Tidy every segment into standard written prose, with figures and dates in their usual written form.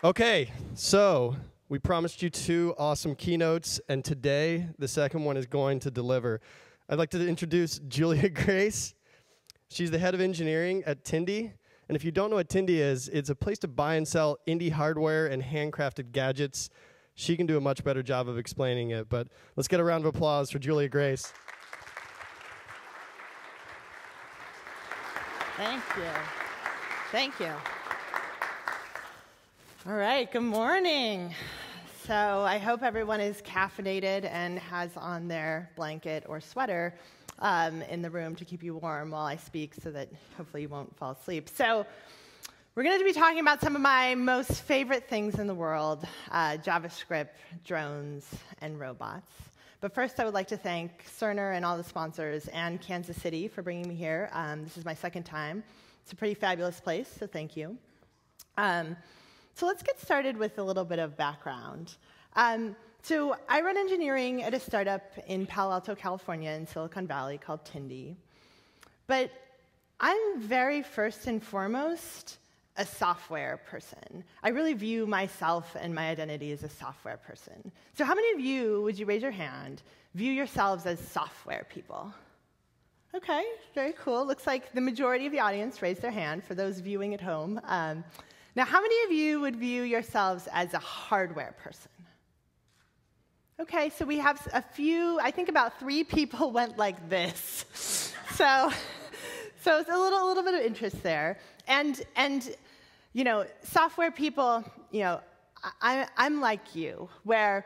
Okay, so we promised you 2 awesome keynotes, and today the second one is going to deliver. I'd like to introduce Julia Grace. She's the head of engineering at Tindi. And if you don't know what Tindi is, it's a place to buy and sell Indy Hardware and handcrafted gadgets. She can do a much better job of explaining it, but let's get a round of applause for Julia Grace. Thank you. Thank you. All right, good morning. So I hope everyone is caffeinated and has on their blanket or sweater in the room to keep you warm while I speak so that hopefully you won't fall asleep. So we're going to be talking about some of my most favorite things in the world, JavaScript, drones, and robots. But first, I would like to thank Cerner and all the sponsors and Kansas City for bringing me here. This is my second time. It's a pretty fabulous place, so thank you. So let's get started with a little bit of background. So I run engineering at a startup in Palo Alto, California, in Silicon Valley called Tindi. But I'm very first and foremost a software person. I really view myself and my identity as a software person. So how many of you, would you raise your hand, view yourselves as software people? Okay, very cool. Looks like the majority of the audience raised their hand for those viewing at home. Now, how many of you would view yourselves as a hardware person? Okay, so we have a few, I think about 3 people went like this. So it's a little bit of interest there. And you know, software people, you know, I'm like you, where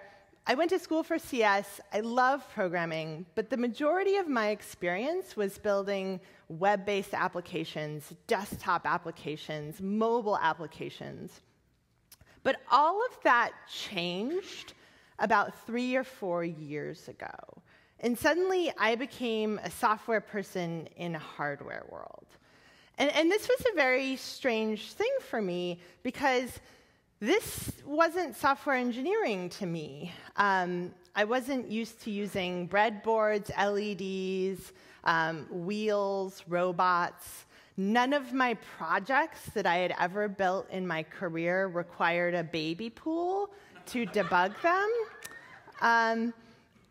I went to school for CS, I love programming, but the majority of my experience was building web-based applications, desktop applications, mobile applications. But all of that changed about 3 or 4 years ago. And suddenly, I became a software person in a hardware world. And this was a very strange thing for me, because this wasn't software engineering to me. I wasn't used to using breadboards, LEDs, wheels, robots. None of my projects that I had ever built in my career required a baby pool to debug them.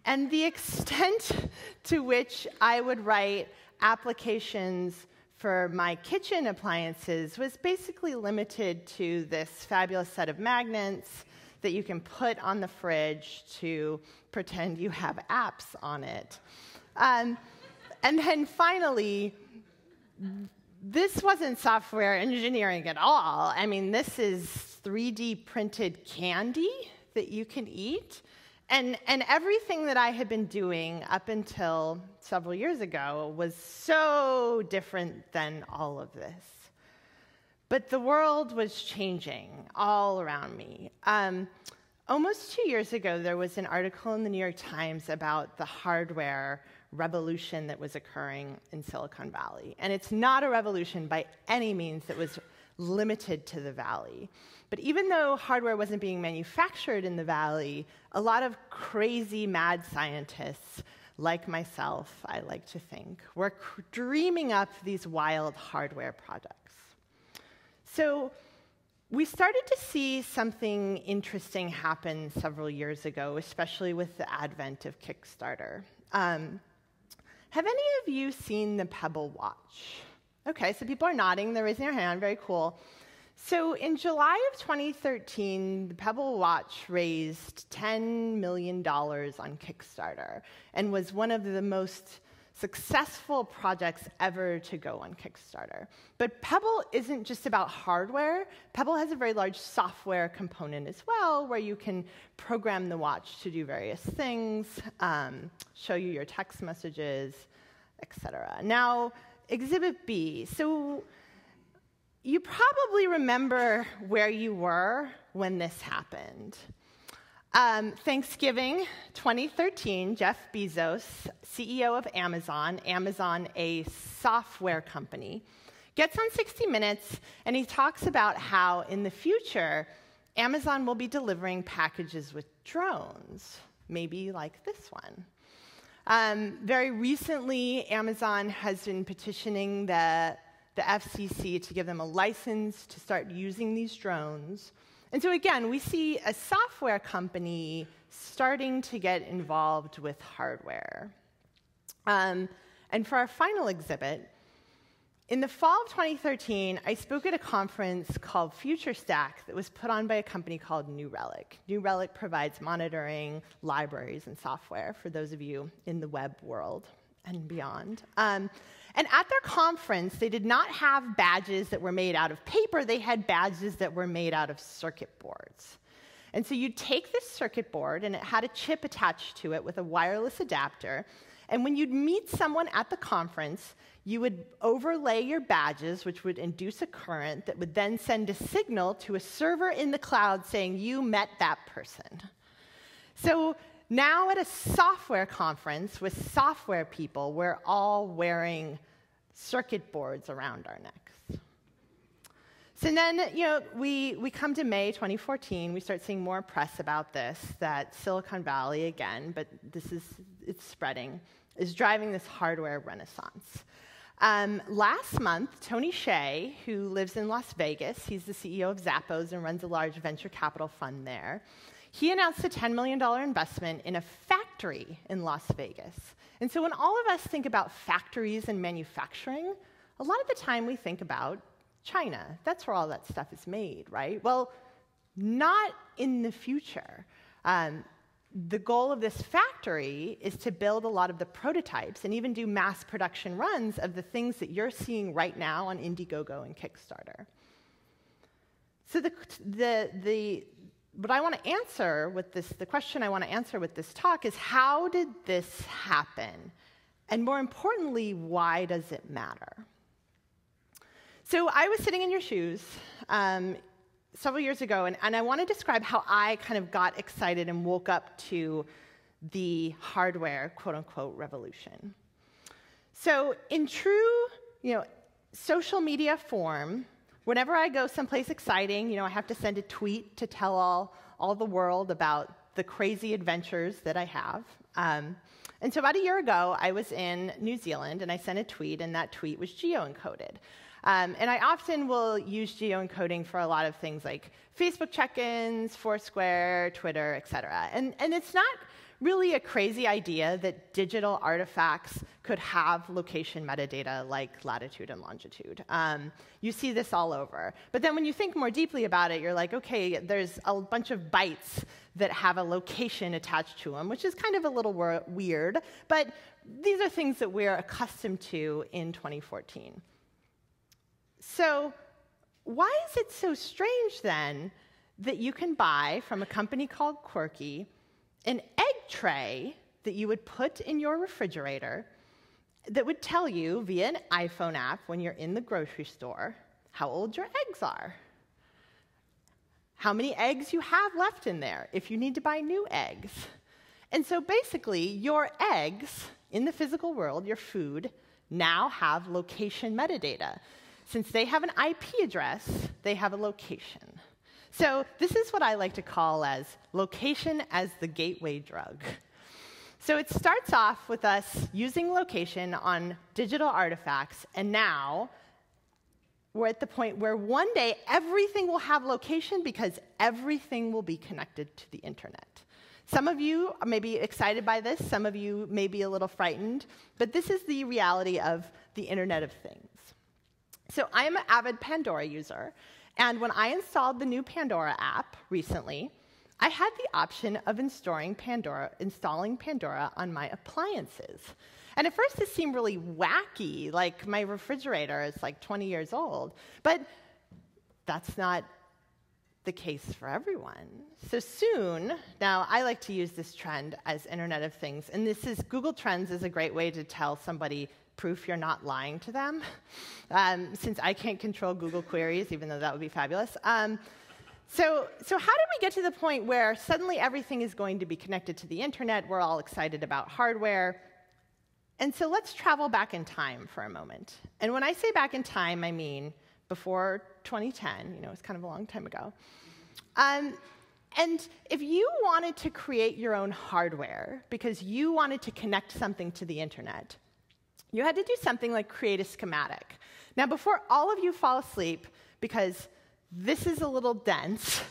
And the extent to which I would write applications for my kitchen appliances was basically limited to this fabulous set of magnets that you can put on the fridge to pretend you have apps on it. And then finally, this wasn't software engineering at all. I mean, this is 3D printed candy that you can eat. And everything that I had been doing up until several years ago was so different than all of this. But the world was changing all around me. Almost 2 years ago, there was an article in the New York Times about the hardware revolution that was occurring in Silicon Valley. And it's not a revolution by any means that was limited to the Valley. But even though hardware wasn't being manufactured in the Valley, a lot of crazy mad scientists, like myself, I like to think, were dreaming up these wild hardware projects. So we started to see something interesting happen several years ago, especially with the advent of Kickstarter. Have any of you seen the Pebble watch? Okay, so people are nodding, they're raising their hand, very cool. So in July of 2013, the Pebble watch raised $10 million on Kickstarter and was one of the most successful projects ever to go on Kickstarter. But Pebble isn't just about hardware. Pebble has a very large software component as well, where you can program the watch to do various things, show you your text messages, etc. Now, Exhibit B. So you probably remember where you were when this happened. Thanksgiving 2013, Jeff Bezos, CEO of Amazon, a software company, gets on 60 Minutes, and he talks about how in the future, Amazon will be delivering packages with drones, maybe like this one. Very recently, Amazon has been petitioning the FCC to give them a license to start using these drones. And so again, we see a software company starting to get involved with hardware. And for our final exhibit, in the fall of 2013, I spoke at a conference called FutureStack that was put on by a company called New Relic. New Relic provides monitoring, libraries, and software for those of you in the web world and beyond. And at their conference, they did not have badges that were made out of paper. They had badges that were made out of circuit boards. And so you'd take this circuit board, and it had a chip attached to it with a wireless adapter. And when you'd meet someone at the conference, you would overlay your badges, which would induce a current that would then send a signal to a server in the cloud saying you met that person. So now at a software conference with software people, we're all wearing circuit boards around our necks. So then, we come to May 2014. We start seeing more press about this, that Silicon Valley, again, but it's spreading, is driving this hardware renaissance. Last month, Tony Hsieh, who lives in Las Vegas, he's the CEO of Zappos and runs a large venture capital fund there, he announced a $10 million investment in a factory in Las Vegas. And so when all of us think about factories and manufacturing, a lot of the time we think about China. That's where all that stuff is made, right? Well, not in the future. The goal of this factory is to build a lot of the prototypes and even do mass production runs of the things that you're seeing right now on Indiegogo and Kickstarter. So what I want to answer with this, the question I want to answer with this talk is, how did this happen? And more importantly, why does it matter? So I was sitting in your shoes several years ago, and I want to describe how I kind of got excited and woke up to the hardware, quote-unquote, revolution. So in true, social media form, whenever I go someplace exciting, I have to send a tweet to tell all the world about the crazy adventures that I have. And so about a year ago, I was in New Zealand, and I sent a tweet, and that tweet was geo-encoded. And I often will use geoencoding for a lot of things like Facebook check-ins, Foursquare, Twitter, et cetera. And it's not really a crazy idea that digital artifacts could have location metadata like latitude and longitude. You see this all over. But then when you think more deeply about it, you're like, okay, there's a bunch of bytes that have a location attached to them, which is kind of a little weird. But these are things that we're accustomed to in 2014. So why is it so strange, then, that you can buy from a company called Quirky an egg tray that you would put in your refrigerator that would tell you via an iPhone app when you're in the grocery store how old your eggs are, how many eggs you have left in there if you need to buy new eggs? And so basically, your eggs in the physical world, your food, now have location metadata. Since they have an IP address, they have a location. So this is what I like to call as location as the gateway drug. So it starts off with us using location on digital artifacts, and now we're at the point where one day everything will have location because everything will be connected to the internet. Some of you may be excited by this, some of you may be a little frightened, but this is the reality of the Internet of Things. So I am an avid Pandora user, and when I installed the new Pandora app recently, I had the option of installing Pandora on my appliances. And at first it seemed really wacky, like my refrigerator is like 20 years old, but that's not the case for everyone. So soon, now I like to use this trend as Internet of Things, and Google Trends is a great way to tell somebody proof you're not lying to them, since I can't control Google queries, even though that would be fabulous. So how did we get to the point where suddenly everything is going to be connected to the internet? We're all excited about hardware. And so let's travel back in time for a moment. And when I say back in time, I mean before 2010. It's kind of a long time ago. And if you wanted to create your own hardware because you wanted to connect something to the internet, you had to do something like create a schematic. Now, before all of you fall asleep, because this is a little dense,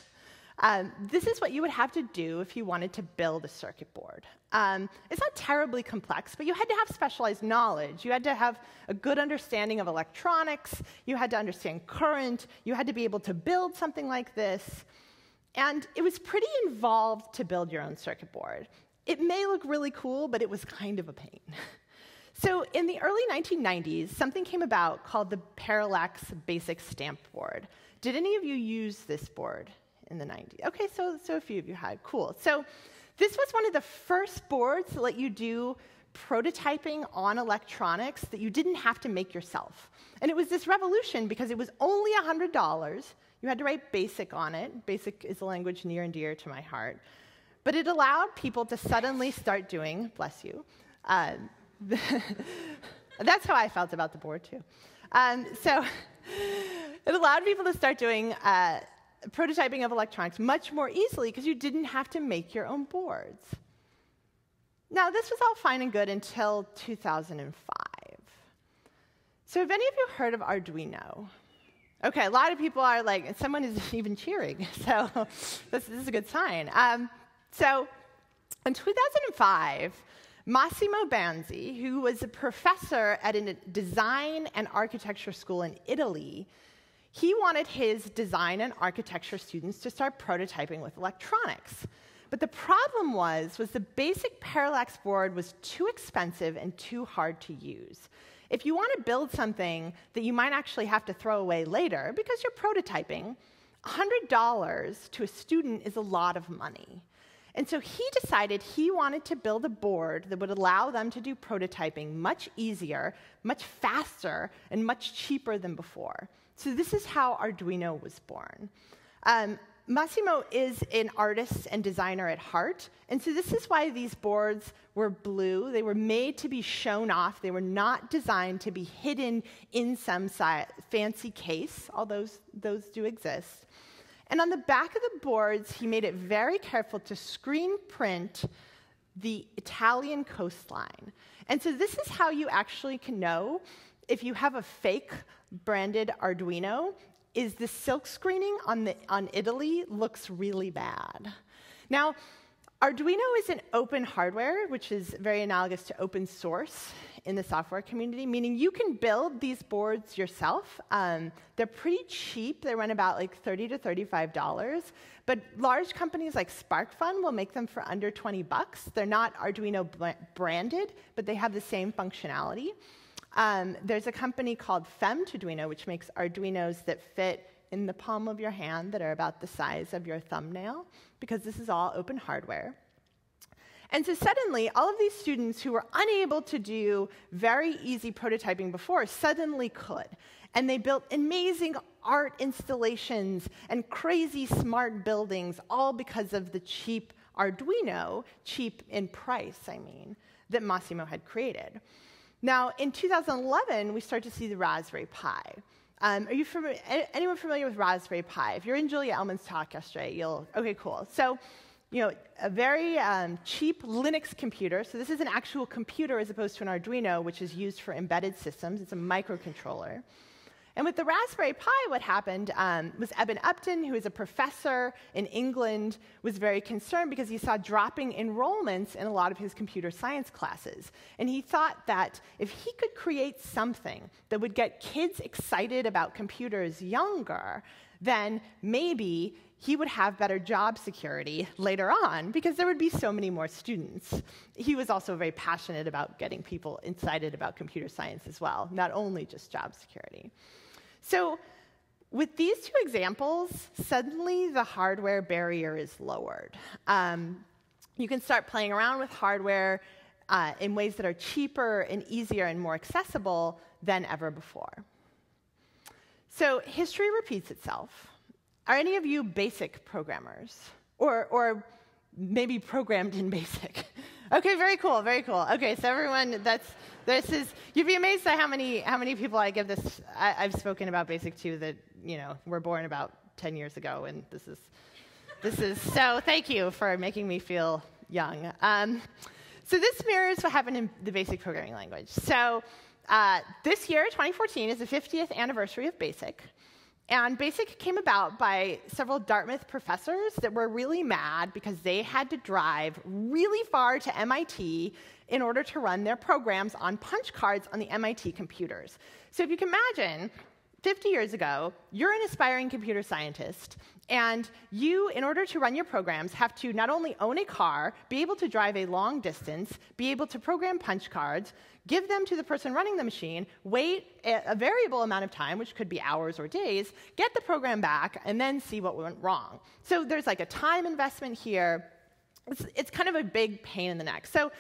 This is what you would have to do if you wanted to build a circuit board. It's not terribly complex, but you had to have specialized knowledge. You had to have a good understanding of electronics. You had to understand current. You had to be able to build something like this. And it was pretty involved to build your own circuit board. It may look really cool, but it was kind of a pain. So in the early 1990s, something came about called the Parallax Basic Stamp Board. Did any of you use this board in the 90s? OK, so a few of you had. Cool. So this was one of the first boards that let you do prototyping on electronics that you didn't have to make yourself. And it was this revolution because it was only $100. You had to write BASIC on it. BASIC is a language near and dear to my heart. But it allowed people to suddenly start doing, bless you, that's how I felt about the board, too. So it allowed people to start doing prototyping of electronics much more easily because you didn't have to make your own boards. Now, this was all fine and good until 2005. So have any of you heard of Arduino? OK, a lot of people are like, and someone is even cheering. So this is a good sign. So in 2005, Massimo Banzi, who was a professor at a design and architecture school in Italy, he wanted his design and architecture students to start prototyping with electronics. But the problem was the basic parallax board was too expensive and too hard to use. If you want to build something that you might actually have to throw away later because you're prototyping, $100 to a student is a lot of money. And so he decided he wanted to build a board that would allow them to do prototyping much easier, much faster, and much cheaper than before. So this is how Arduino was born. Massimo is an artist and designer at heart, and so this is why these boards were blue. They were made to be shown off. They were not designed to be hidden in some fancy case, although those do exist. And on the back of the boards, he made it very careful to screen print the Italian coastline. And so this is how you actually can know if you have a fake branded Arduino, is the silk screening on Italy looks really bad. Now, Arduino is an open hardware, which is very analogous to open source in the software community, meaning you can build these boards yourself. They're pretty cheap. They run about like $30 to $35. But large companies like SparkFun will make them for under 20 bucks. They're not Arduino branded, but they have the same functionality. There's a company called Femtoduino, which makes Arduinos that fit in the palm of your hand that are about the size of your thumbnail, because this is all open hardware. And so suddenly, all of these students who were unable to do very easy prototyping before suddenly could. And they built amazing art installations and crazy smart buildings, all because of the cheap Arduino, cheap in price, I mean, that Massimo had created. Now, in 2011, we start to see the Raspberry Pi. Are you anyone familiar with Raspberry Pi? If you're in Julia Ellman's talk yesterday, you'll, OK, cool. So, you know, a very cheap Linux computer. So this is an actual computer as opposed to an Arduino, which is used for embedded systems. It's a microcontroller. And with the Raspberry Pi, what happened was Eben Upton, who is a professor in England, was very concerned because he saw dropping enrollments in a lot of his computer science classes. And he thought that if he could create something that would get kids excited about computers younger, then maybe he would have better job security later on because there would be so many more students. He was also very passionate about getting people excited about computer science as well, not only just job security. So with these two examples, suddenly the hardware barrier is lowered. You can start playing around with hardware in ways that are cheaper and easier and more accessible than ever before. So history repeats itself. Are any of you BASIC programmers? Or maybe programmed in BASIC? OK, very cool, very cool. OK, so everyone, you'd be amazed at how many people I give this. I've spoken about BASIC to that, you know, were born about 10 years ago, and this is so thank you for making me feel young. So this mirrors what happened in the BASIC programming language. So this year, 2014, is the 50th anniversary of BASIC. And BASIC came about by several Dartmouth professors that were really mad because they had to drive really far to MIT in order to run their programs on punch cards on the MIT computers. So if you can imagine, 50 years ago, you're an aspiring computer scientist, and you, in order to run your programs, have to not only own a car, be able to drive a long distance, be able to program punch cards, give them to the person running the machine, wait a variable amount of time, which could be hours or days, get the program back, and then see what went wrong. So there's like a time investment here. It's kind of a big pain in the neck. So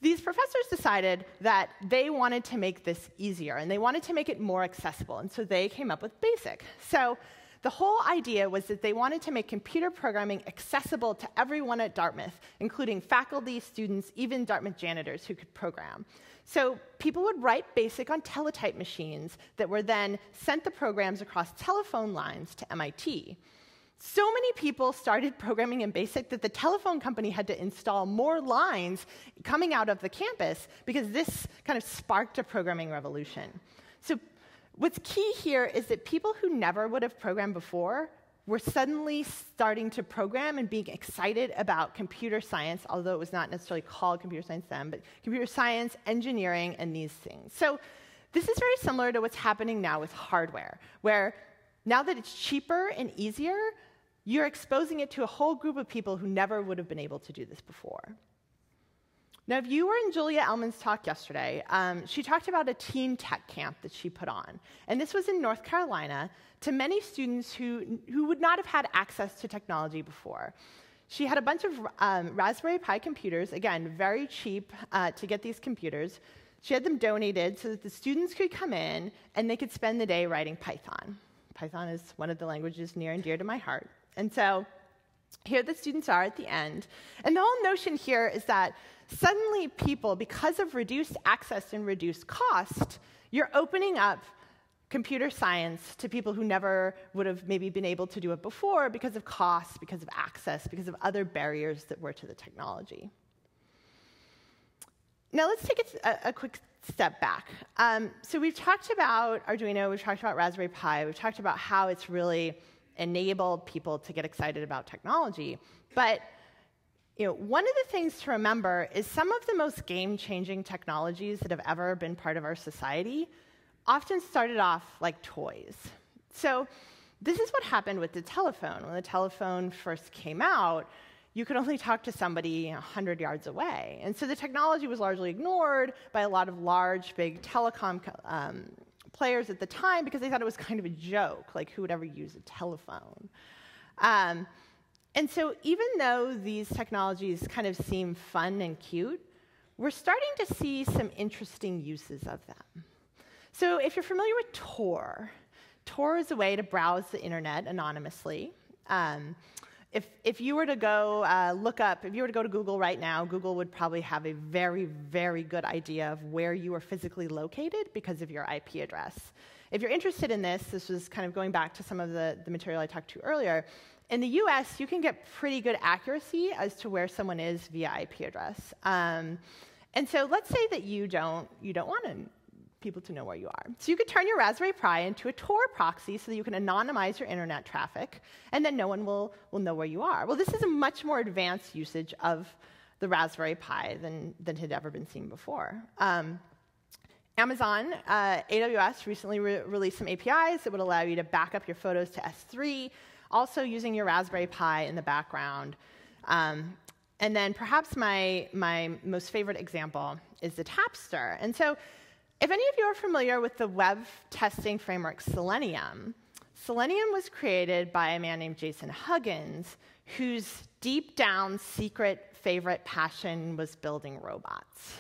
these professors decided that they wanted to make this easier, and they wanted to make it more accessible, and so they came up with BASIC. So the whole idea was that they wanted to make computer programming accessible to everyone at Dartmouth, including faculty, students, even Dartmouth janitors who could program. So people would write BASIC on teletype machines that were then sent the programs across telephone lines to MIT. So many people started programming in BASIC that the telephone company had to install more lines coming out of the campus because this kind of sparked a programming revolution. So what's key here is that people who never would have programmed before were suddenly starting to program and being excited about computer science, although it was not necessarily called computer science then, but computer science, engineering, and these things. So this is very similar to what's happening now with hardware, where now that it's cheaper and easier, you're exposing it to a whole group of people who never would have been able to do this before. Now, if you were in Julia Ellman's talk yesterday, she talked about a teen tech camp that she put on. And this was in North Carolina to many students who would not have had access to technology before. She had a bunch of Raspberry Pi computers, again, very cheap to get these computers. She had them donated so that the students could come in and they could spend the day writing Python. Python is one of the languages near and dear to my heart. And so here the students are at the end. And the whole notion here is that suddenly people, because of reduced access and reduced cost, you're opening up computer science to people who never would have maybe been able to do it before because of cost, because of access, because of other barriers that were to the technology. Now let's take a quick step back. So we've talked about Arduino, we've talked about Raspberry Pi, we've talked about how it's really enabled people to get excited about technology. But one of the things to remember is some of the most game-changing technologies that have ever been part of our society often started off like toys. So this is what happened with the telephone. When the telephone first came out, you could only talk to somebody 100 yards away. And so the technology was largely ignored by a lot of large, big telecom players at the time because they thought it was kind of a joke, like who would ever use a telephone? And so even though these technologies kind of seem fun and cute, we're starting to see some interesting uses of them. So if you're familiar with Tor, Tor is a way to browse the internet anonymously. If you were to go if you were to go to Google right now, Google would probably have a very, very good idea of where you are physically located because of your IP address. If you're interested in this was kind of going back to some of the material I talked to earlier. In the US, you can get pretty good accuracy as to where someone is via IP address. And so let's say that you don't want people to know where you are. So you could turn your Raspberry Pi into a Tor proxy so that you can anonymize your internet traffic, and then no one will know where you are. Well, this is a much more advanced usage of the Raspberry Pi than had ever been seen before. Amazon, AWS recently released some APIs that would allow you to back up your photos to S3, also using your Raspberry Pi in the background. And then perhaps my most favorite example is the Tapster. And so if any of you are familiar with the web testing framework Selenium, Selenium was created by a man named Jason Huggins, whose deep down secret favorite passion was building robots.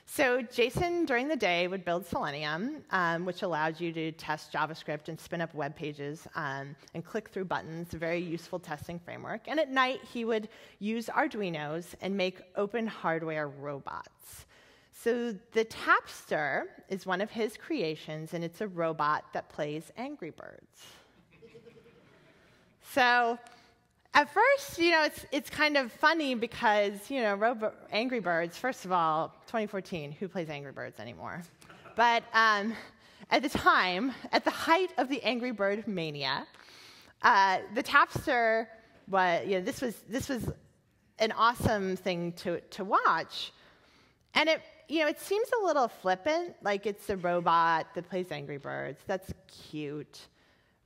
So Jason, during the day, would build Selenium, which allowed you to test JavaScript and spin up web pages and click through buttons, a very useful testing framework. And at night, he would use Arduinos and make open hardware robots. So the Tapster is one of his creations, and it's a robot that plays Angry Birds. So at first, it's kind of funny because, Angry Birds, first of all, 2014, who plays Angry Birds anymore? But at the time, at the height of the Angry Bird mania, the Tapster was, this was an awesome thing to watch. And it seems a little flippant, like it's a robot that plays Angry Birds. That's cute.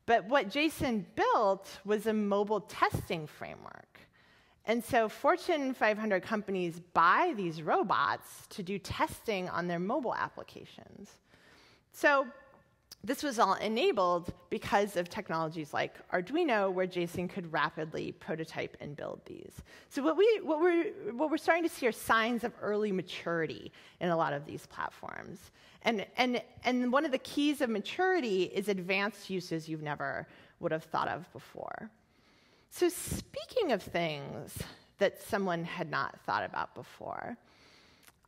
But what Jason built was a mobile testing framework. And so Fortune 500 companies buy these robots to do testing on their mobile applications. So this was all enabled because of technologies like Arduino, where Jason could rapidly prototype and build these. So what we're starting to see are signs of early maturity in a lot of these platforms. And one of the keys of maturity is advanced uses you never would have thought of before. So speaking of things that someone had not thought about before,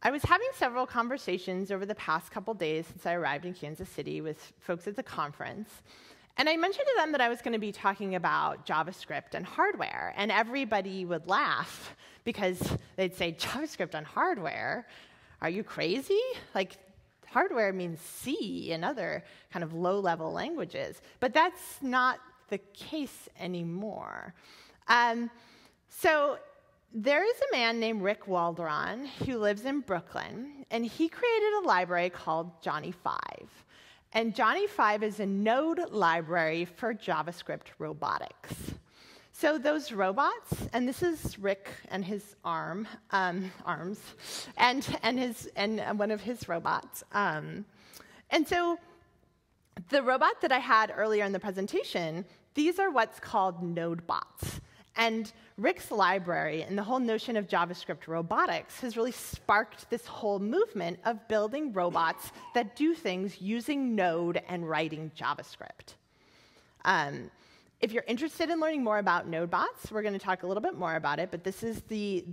I was having several conversations over the past couple days since I arrived in Kansas City with folks at the conference. And I mentioned to them that I was going to be talking about JavaScript and hardware. And everybody would laugh because they'd say, JavaScript on hardware? Are you crazy? Like, hardware means C and other kind of low-level languages. But that's not the case anymore. So there is a man named Rick Waldron who lives in Brooklyn, and he created a library called Johnny 5. And Johnny 5 is a node library for JavaScript robotics. So those robots, and this is Rick and his arms, and one of his robots. And so the robot that I had earlier in the presentation, these are what's called NoBots. And Rick's library and the whole notion of JavaScript robotics has really sparked this whole movement of building robots that do things using Node and writing JavaScript. If you're interested in learning more about NoBots, we're going to talk a little bit more about it, but this is the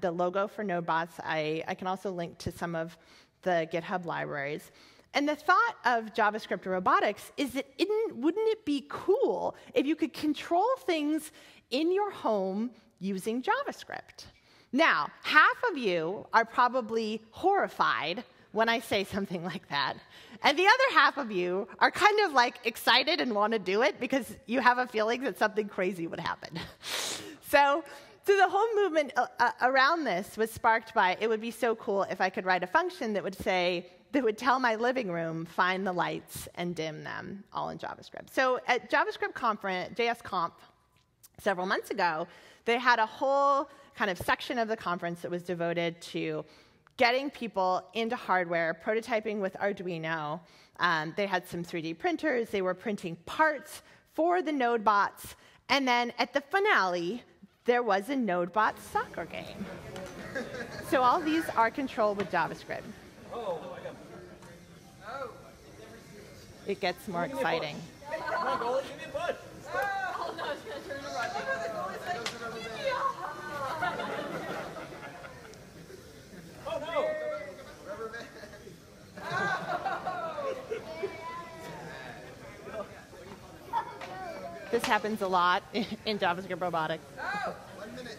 logo for NoBots. I can also link to some of the GitHub libraries. And the thought of JavaScript robotics is that wouldn't it be cool if you could control things in your home using JavaScript? Now, half of you are probably horrified when I say something like that. And the other half of you are kind of like excited and want to do it because you have a feeling that something crazy would happen. So the whole movement around this was sparked by, it would be so cool if I could write a function that would tell my living room, find the lights and dim them, all in JavaScript. So at JavaScript Conference, JSConf, several months ago, they had a whole kind of section of the conference that was devoted to getting people into hardware, prototyping with Arduino. They had some 3D printers. They were printing parts for the NodeBots. And then at the finale, there was a NodeBot soccer game. So all these are controlled with JavaScript. It gets more exciting. Come on, goalie, give me a push. Oh no, it's going to turn into rugby. Oh no! This happens a lot in JavaScript Robotics. Oh, 1 minute.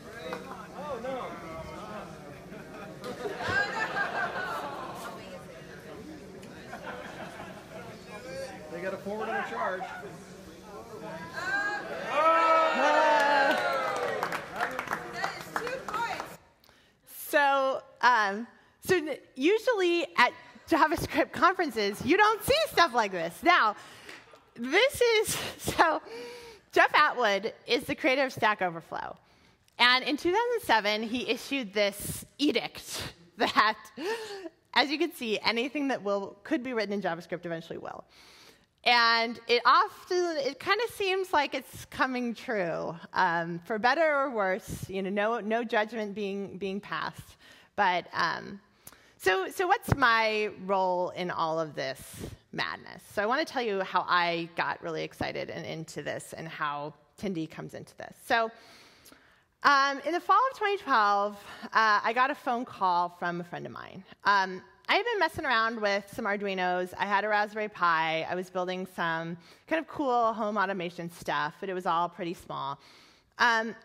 Oh no! They got a forward on a charge. So usually at JavaScript conferences, you don't see stuff like this. Now, Jeff Atwood is the creator of Stack Overflow. And in 2007, he issued this edict that, as you can see, anything that could be written in JavaScript eventually will. And it kind of seems like it's coming true, for better or worse. No judgment being passed. But so what's my role in all of this madness? So I want to tell you how I got really excited and into this, and how Tindi comes into this. So in the fall of 2012, I got a phone call from a friend of mine. I had been messing around with some Arduinos. I had a Raspberry Pi. I was building some kind of cool home automation stuff, but it was all pretty small. And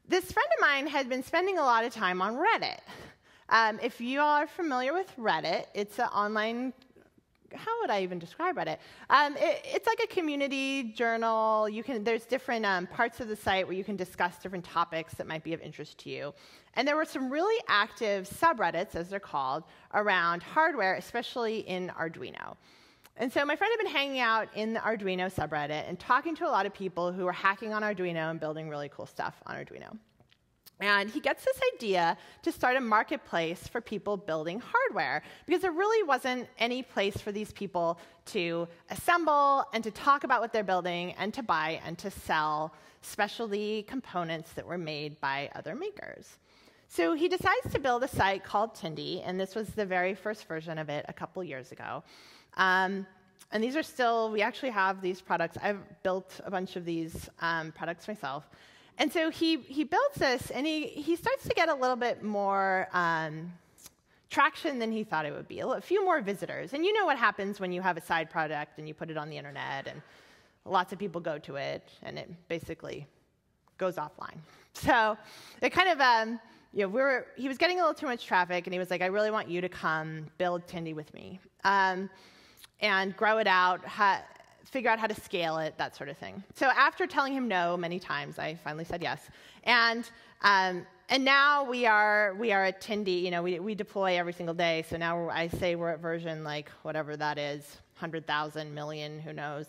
this friend of mine had been spending a lot of time on Reddit. If you all are familiar with Reddit, it's an online how would I even describe it? It's like a community journal. There's different parts of the site where you can discuss different topics that might be of interest to you. And there were some really active subreddits, as they're called, around hardware, especially in Arduino. And so my friend had been hanging out in the Arduino subreddit and talking to a lot of people who were hacking on Arduino and building really cool stuff on Arduino. And he gets this idea to start a marketplace for people building hardware, because there really wasn't any place for these people to assemble and to talk about what they're building and to buy and to sell specialty components that were made by other makers. So he decides to build a site called Tindi, and this was the very first version of it a couple years ago. And these are still, we actually have these products. I've built a bunch of these products myself. And so he builds this, and he starts to get a little bit more traction than he thought it would be, a few more visitors. And you know what happens when you have a side project and you put it on the internet, and lots of people go to it, and it basically goes offline. So it kind of, he was getting a little too much traffic, and he was like, I really want you to come build Tindi with me and grow it out, figure out how to scale it, that sort of thing. So after telling him no many times, I finally said yes. And now we are at Tindi. We deploy every single day. So now I say we're at version like whatever that is, 100,000, million, who knows.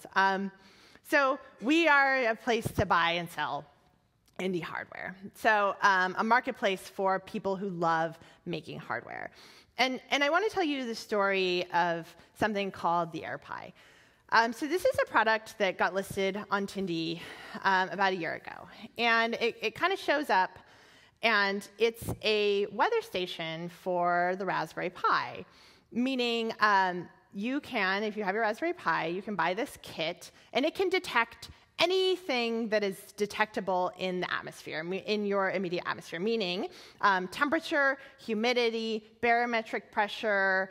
So we are a place to buy and sell Indy Hardware. So a marketplace for people who love making hardware. And I want to tell you the story of something called the Airpie. So this is a product that got listed on Tindi about a year ago. And it kind of shows up, and it's a weather station for the Raspberry Pi, meaning you can, if you have your Raspberry Pi, you can buy this kit, and it can detect anything that is detectable in the atmosphere, in your immediate atmosphere, meaning temperature, humidity, barometric pressure,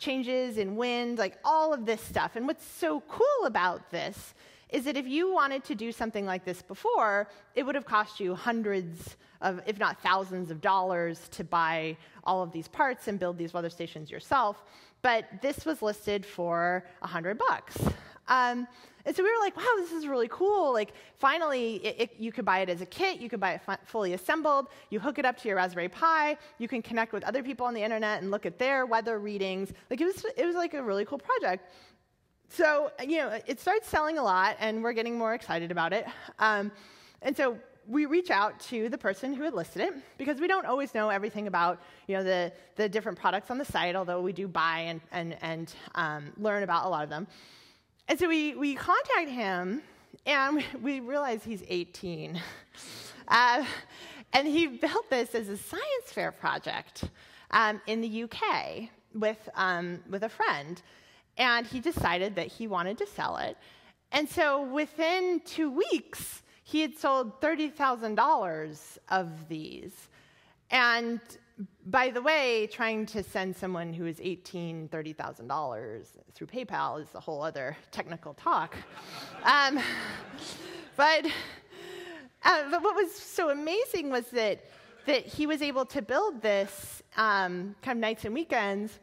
changes in wind, like all of this stuff. And what's so cool about this is that if you wanted to do something like this before, it would have cost you hundreds of, if not thousands of dollars to buy all of these parts and build these weather stations yourself. But this was listed for $100. And so we were like, wow, this is really cool. Like, finally, you could buy it as a kit. You could buy it fully assembled. You hook it up to your Raspberry Pi. You can connect with other people on the internet and look at their weather readings. Like, it was like a really cool project. So, it started selling a lot, and we're getting more excited about it. And so we reach out to the person who had listed it, because we don't always know everything about the different products on the site, although we do buy and learn about a lot of them. And so we contact him, and we realize he's 18. And he built this as a science fair project in the UK with a friend. And he decided that he wanted to sell it. And so within 2 weeks, he had sold $30,000 of these. And by the way, trying to send someone who is 18 $30,000 through PayPal is a whole other technical talk. But what was so amazing was that he was able to build this kind of nights and weekends,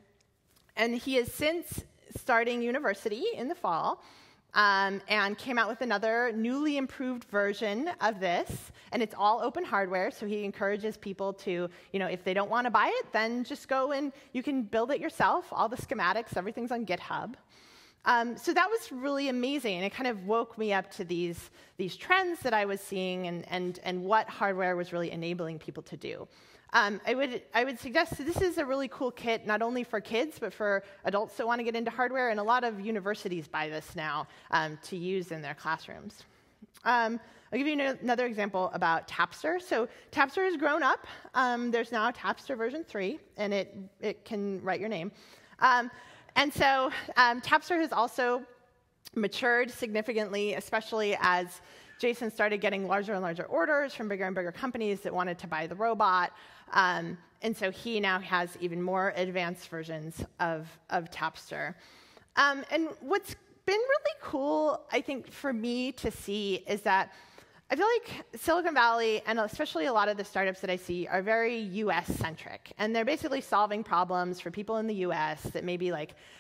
and he has since starting university in the fall. And came out with another newly improved version of this, and it's all open hardware, so he encourages people to, if they don't want to buy it, then just go and you can build it yourself. All the schematics, everything's on GitHub. So that was really amazing, and it kind of woke me up to these trends that I was seeing and what hardware was really enabling people to do. I would suggest that this is a really cool kit, not only for kids, but for adults that want to get into hardware, and a lot of universities buy this now to use in their classrooms. I'll give you another example about Tapster. So Tapster has grown up. There's now Tapster version 3, and it can write your name. And so Tapster has also matured significantly, especially as Jason started getting larger and larger orders from bigger and bigger companies that wanted to buy the robot. And so he now has even more advanced versions of Tapster. And what's been really cool, I think, for me to see is that I feel like Silicon Valley, and especially a lot of the startups that I see, are very US-centric. And they're basically solving problems for people in the US that maybe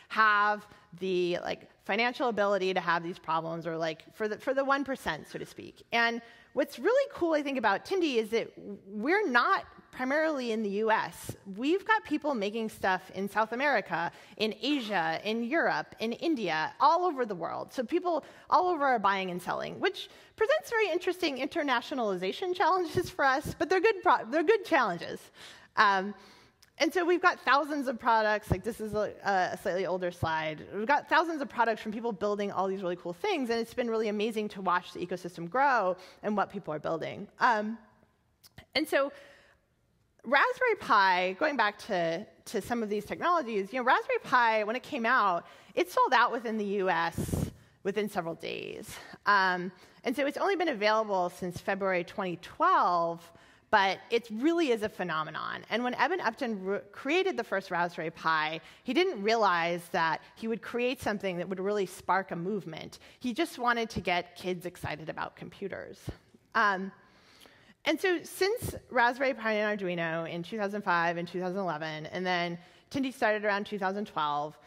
have the financial ability to have these problems, or for the 1%, so to speak. And what's really cool, I think, about Tindi is that we're not primarily in the US. We've got people making stuff in South America, in Asia, in Europe, in India, all over the world. So people all over are buying and selling, which presents very interesting internationalization challenges for us, but they're good challenges. And so we've got thousands of products. This is a slightly older slide. We've got thousands of products from people building all these really cool things, and it's been really amazing to watch the ecosystem grow and what people are building. And so Raspberry Pi, going back to some of these technologies, Raspberry Pi, when it came out, it sold out within the US within several days. And so it's only been available since February 2012, but it really is a phenomenon. And when Eben Upton created the first Raspberry Pi, he didn't realize that he would create something that would really spark a movement. He just wanted to get kids excited about computers. And so since Raspberry Pi and Arduino in 2005 and 2011, and then Tindy started around 2012,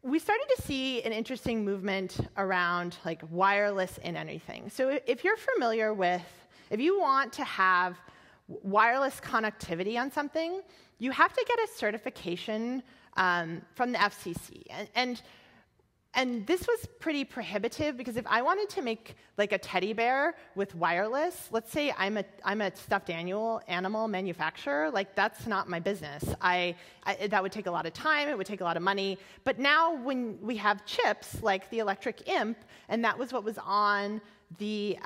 we started to see an interesting movement around wireless in anything. So if you're familiar with, if you want to have wireless connectivity on something, you have to get a certification from the FCC. And this was pretty prohibitive, because if I wanted to make a teddy bear with wireless, let's say I'm a stuffed animal manufacturer, that's not my business. That would take a lot of time, it would take a lot of money. But now when we have chips like the electric imp, and that was what was on the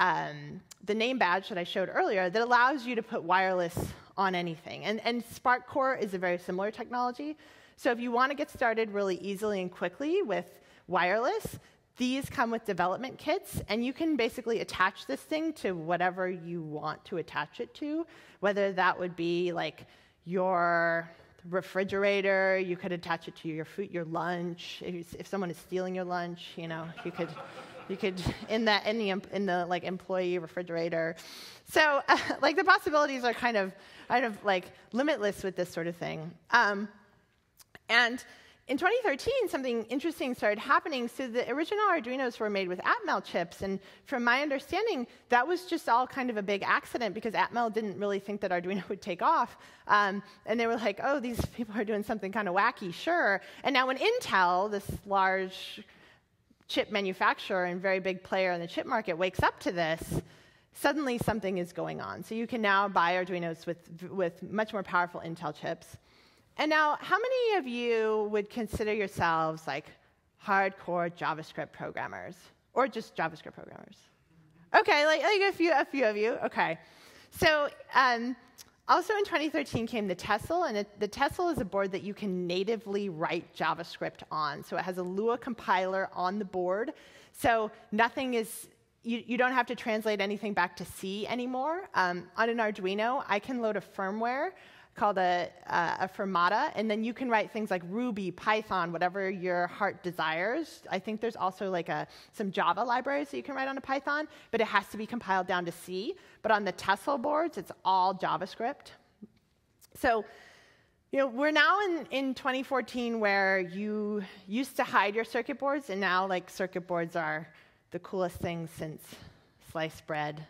name badge that I showed earlier, that allows you to put wireless on anything. And SparkCore is a very similar technology. So if you want to get started really easily and quickly with wireless, these come with development kits, and you can basically attach this thing to whatever you want to attach it to, whether that would be your refrigerator, you could attach it to your food, your lunch. If someone is stealing your lunch, you could in the employee refrigerator. So the possibilities are kind of limitless with this sort of thing. And in 2013, something interesting started happening. So the original Arduinos were made with Atmel chips, and from my understanding, that was just all kind of a big accident, because Atmel didn't really think that Arduino would take off. And they were like, oh, these people are doing something kind of wacky, sure. And now when Intel, this large chip manufacturer and very big player in the chip market, wakes up to this, suddenly something is going on. So you can now buy Arduinos with much more powerful Intel chips. And now, how many of you would consider yourselves hardcore JavaScript programmers, or just JavaScript programmers? Okay, a few of you. Okay, so also in 2013 came the Tehsil, and the Tehsil is a board that you can natively write JavaScript on. So it has a Lua compiler on the board, so nothing is. You don't have to translate anything back to C anymore. On an Arduino, I can load a firmware called a Fermata, and then you can write things like Ruby, Python, whatever your heart desires. I think there's also some Java libraries that you can write on a Python, but it has to be compiled down to C. But on the Tehsil boards, it's all JavaScript. So we're now in 2014, where you used to hide your circuit boards, and now circuit boards are the coolest thing since sliced bread.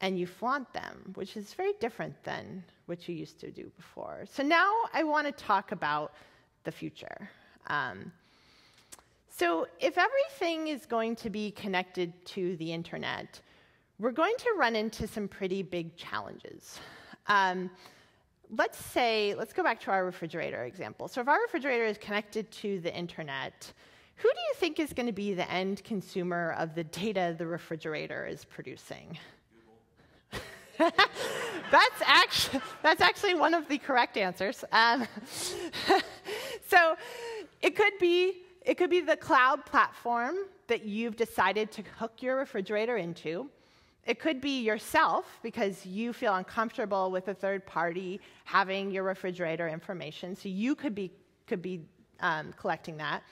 And you flaunt them, which is very different than what you used to do before. So now I want to talk about the future. So if everything is going to be connected to the internet, we're going to run into some pretty big challenges. Let's go back to our refrigerator example. So if our refrigerator is connected to the internet, who do you think is going to be the end consumer of the data the refrigerator is producing? That's actually one of the correct answers. So it could be the cloud platform that you've decided to hook your refrigerator into. It could be yourself, because you feel uncomfortable with a third party having your refrigerator information, so you could be collecting that.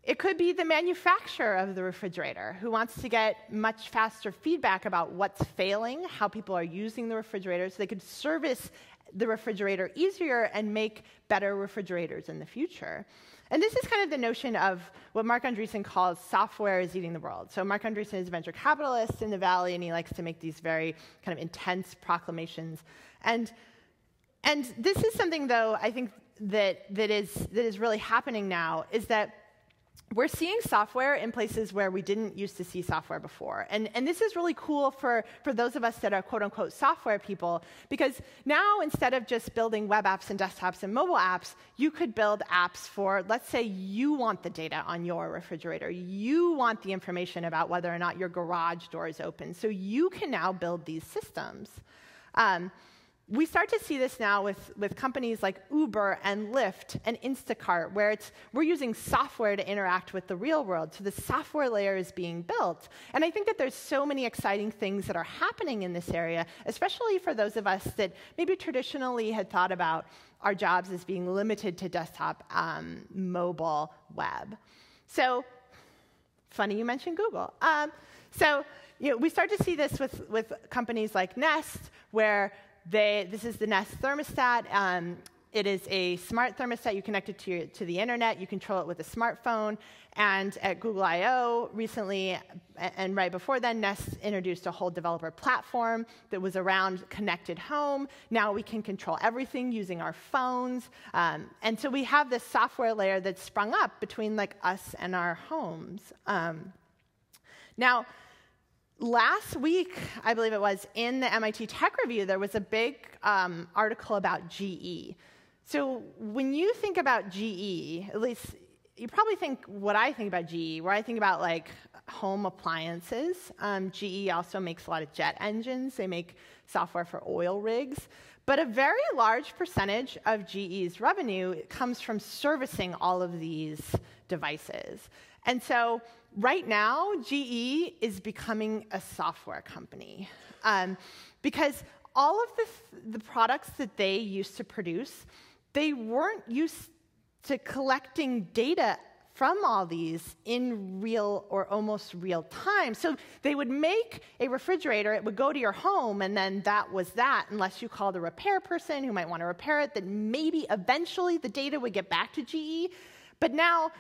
It could be the manufacturer of the refrigerator who wants to get much faster feedback about what's failing, how people are using the refrigerator, so they could service the refrigerator easier and make better refrigerators in the future. And this is kind of the notion of what Marc Andreessen calls software is eating the world. So Marc Andreessen is a venture capitalist in the Valley, and he likes to make these very kind of intense proclamations. And this is something, though, I think that is really happening now, is that we're seeing software in places where we didn't used to see software before. And this is really cool for those of us that are quote-unquote software people, because now instead of just building web apps and desktops and mobile apps, you could build apps for, let's say you want the data on your refrigerator. You want the information about whether or not your garage door is open. So you can now build these systems. We start to see this now with companies like Uber and Lyft and Instacart, where we're using software to interact with the real world. So the software layer is being built. And I think that there's so many exciting things that are happening in this area, especially for those of us that maybe traditionally had thought about our jobs as being limited to desktop, mobile, web. So funny you mentioned Google. We start to see this with companies like Nest, where this is the Nest Thermostat. It is a smart thermostat. You connect it to the internet. You control it with a smartphone. And at Google I/O recently, and right before then, Nest introduced a whole developer platform that was around connected home. Now we can control everything using our phones. And so we have this software layer that's sprung up between us and our homes. Now, last week, I believe it was, in the MIT Tech Review, there was a big article about GE. So when you think about GE, at least you probably think what I think about GE, where I think about home appliances. GE also makes a lot of jet engines. They make software for oil rigs. But a very large percentage of GE's revenue comes from servicing all of these devices. And so right now, GE is becoming a software company because all of the products that they used to produce, they weren't used to collecting data from all these in real or almost real time. So they would make a refrigerator, it would go to your home, and then that was that, unless you called a repair person who might want to repair it, then maybe eventually the data would get back to GE. But now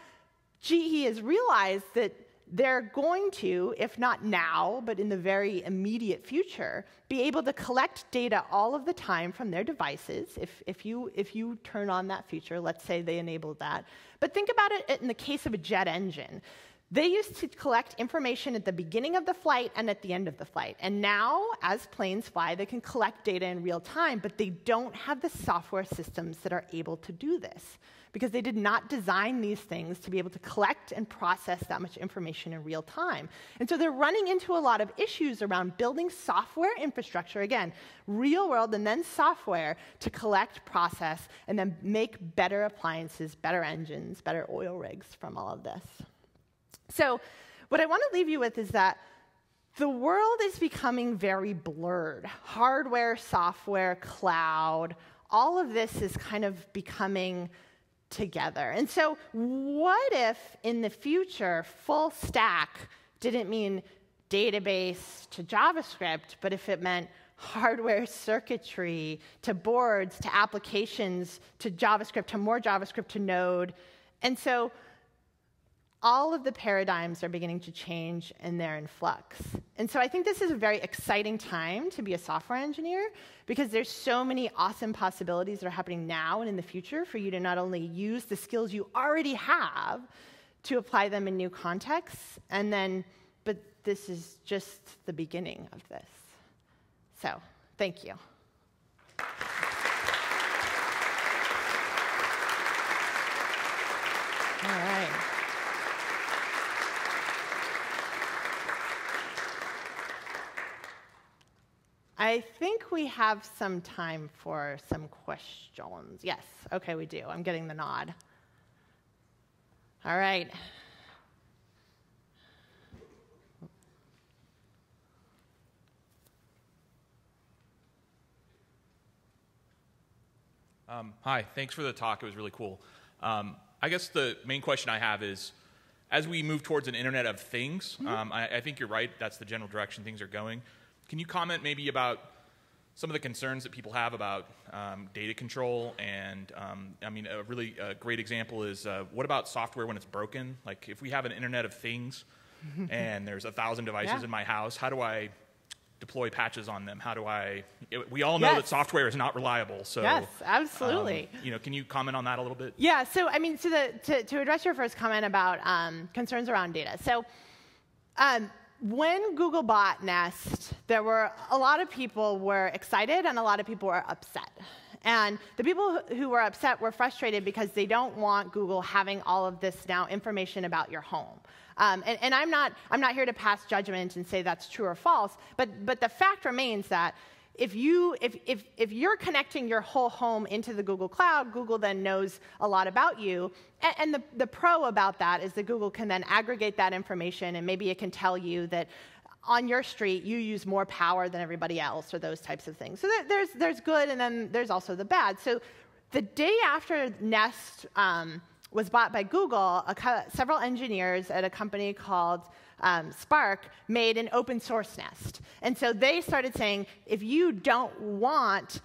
GE has realized that they're going to, if not now, but in the very immediate future, be able to collect data all of the time from their devices, if you turn on that feature. Let's say they enabled that. But think about it in the case of a jet engine. They used to collect information at the beginning of the flight and at the end of the flight. And now, as planes fly, they can collect data in real time, but they don't have the software systems that are able to do this, because they did not design these things to be able to collect and process that much information in real time. And so they're running into a lot of issues around building software infrastructure, again, real world and then software, to collect, process, and then make better appliances, better engines, better oil rigs from all of this. So what I want to leave you with is that the world is becoming very blurred. Hardware, software, cloud, all of this is kind of becoming together. And so what if in the future full stack didn't mean database to JavaScript, but if it meant hardware circuitry to boards to applications to JavaScript to more JavaScript to Node? And so all of the paradigms are beginning to change, and they're in flux. And so I think this is a very exciting time to be a software engineer, because there's so many awesome possibilities that are happening now and in the future for you to not only use the skills you already have to apply them in new contexts, but this is just the beginning of this. So thank you. All right. I think we have some time for some questions. Yes, okay, we do. I'm getting the nod. All right. Hi, thanks for the talk. It was really cool. I guess the main question I have is, as we move towards an Internet of Things, I think you're right. That's the general direction things are going. Can you comment maybe about some of the concerns that people have about data control? And I mean, a really great example is what about software when it's broken? Like if we have an Internet of Things and there's 1,000 devices in my house, how do I deploy patches on them? How do we all know that software is not reliable. So yes, absolutely. Can you comment on that a little bit? Yeah, so I mean, to address your first comment about concerns around data. So when Google bought Nest, there were a lot of people were excited and a lot of people were upset. And the people who were upset were frustrated because they don't want Google having all of this now information about your home. And I'm not here to pass judgment and say that's true or false, but the fact remains that if you're connecting your whole home into the Google Cloud, Google then knows a lot about you. And the pro about that is that Google can then aggregate that information, and maybe it can tell you that on your street you use more power than everybody else, or those types of things. So there's good, and then there's also the bad. So the day after Nest was bought by Google, several engineers at a company called Spark made an open source Nest. And so they started saying, if you don't want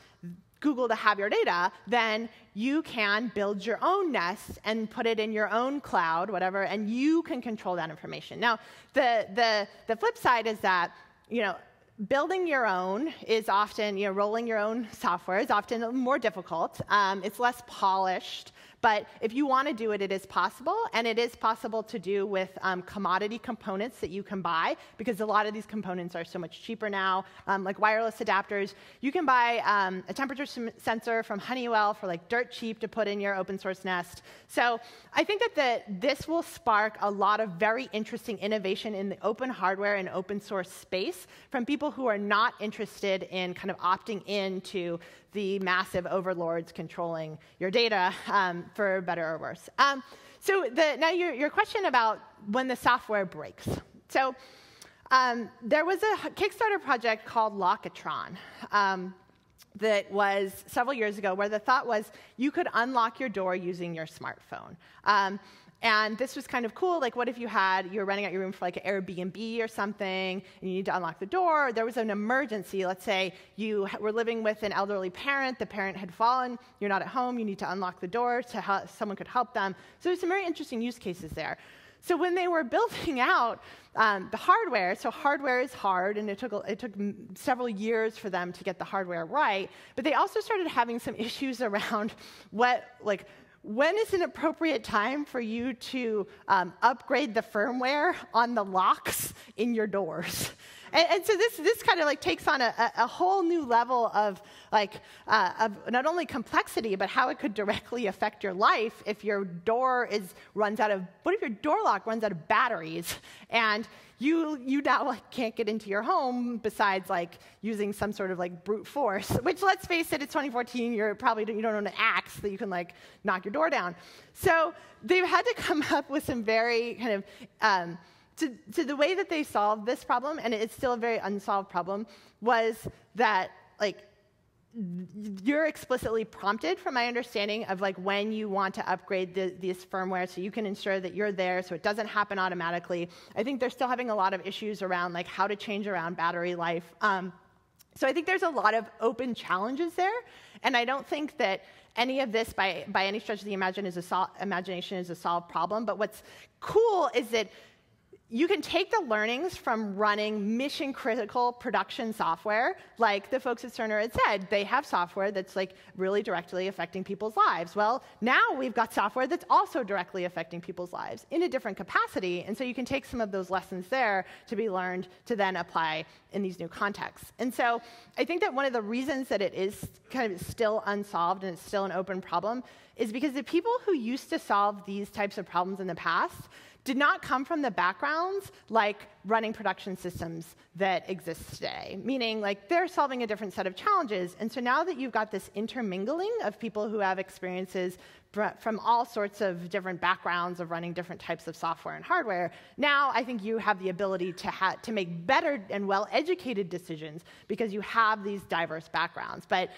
Google to have your data, then you can build your own Nest and put it in your own cloud, whatever, and you can control that information. Now, the flip side is that, building your own is often, rolling your own software is often more difficult. It's less polished. But if you want to do it, it is possible, and it is possible to do with commodity components that you can buy, because a lot of these components are so much cheaper now, like wireless adapters. You can buy a temperature sensor from Honeywell for like dirt cheap to put in your open source Nest. So I think that this will spark a lot of very interesting innovation in the open hardware and open source space from people who are not interested in kind of opting into the massive overlords controlling your data, for better or worse. So now your question about when the software breaks. So there was a Kickstarter project called Lockatron that was several years ago, where the thought was you could unlock your door using your smartphone. And this was kind of cool. Like, what if you're renting out your room for like an Airbnb or something, and you need to unlock the door? There was an emergency. Let's say you were living with an elderly parent. The parent had fallen. You're not at home. You need to unlock the door so someone could help them. So there's some very interesting use cases there. So when they were building out the hardware, so hardware is hard, and it took several years for them to get the hardware right. But they also started having some issues around when is an appropriate time for you to upgrade the firmware on the locks in your doors? And so this kind of takes on a whole new level of not only complexity, but how it could directly affect your life if your door what if your door lock runs out of batteries, and you now can't get into your home besides using some sort of brute force, which, let's face it, it's 2014, you don't own an axe that you can knock your door down. So they've had to come up with some very kind of to the way that they solved this problem, and it's still a very unsolved problem, was that you're explicitly prompted, from my understanding, of when you want to upgrade this firmware, so you can ensure that you're there so it doesn't happen automatically. I think they're still having a lot of issues around how to change around battery life. So I think there's a lot of open challenges there, and I don't think that any of this, by any stretch of the imagination, is a solved problem. But what's cool is that you can take the learnings from running mission-critical production software, like the folks at Cerner had said. They have software that's really directly affecting people's lives. Well, now we've got software that's also directly affecting people's lives in a different capacity, and so you can take some of those lessons there to be learned to then apply in these new contexts. And so I think that one of the reasons that it is kind of still unsolved and it's still an open problem is because the people who used to solve these types of problems in the past did not come from the backgrounds like running production systems that exist today, meaning they're solving a different set of challenges. And so now that you've got this intermingling of people who have experiences from all sorts of different backgrounds of running different types of software and hardware, now I think you have the ability to make better and well-educated decisions because you have these diverse backgrounds. But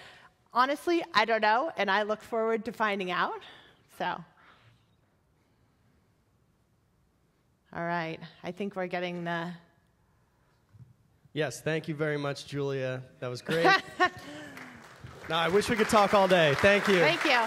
honestly, I don't know, and I look forward to finding out. So. All right. I think we're getting the... Yes, thank you very much, Julia. That was great. Now, I wish we could talk all day. Thank you. Thank you.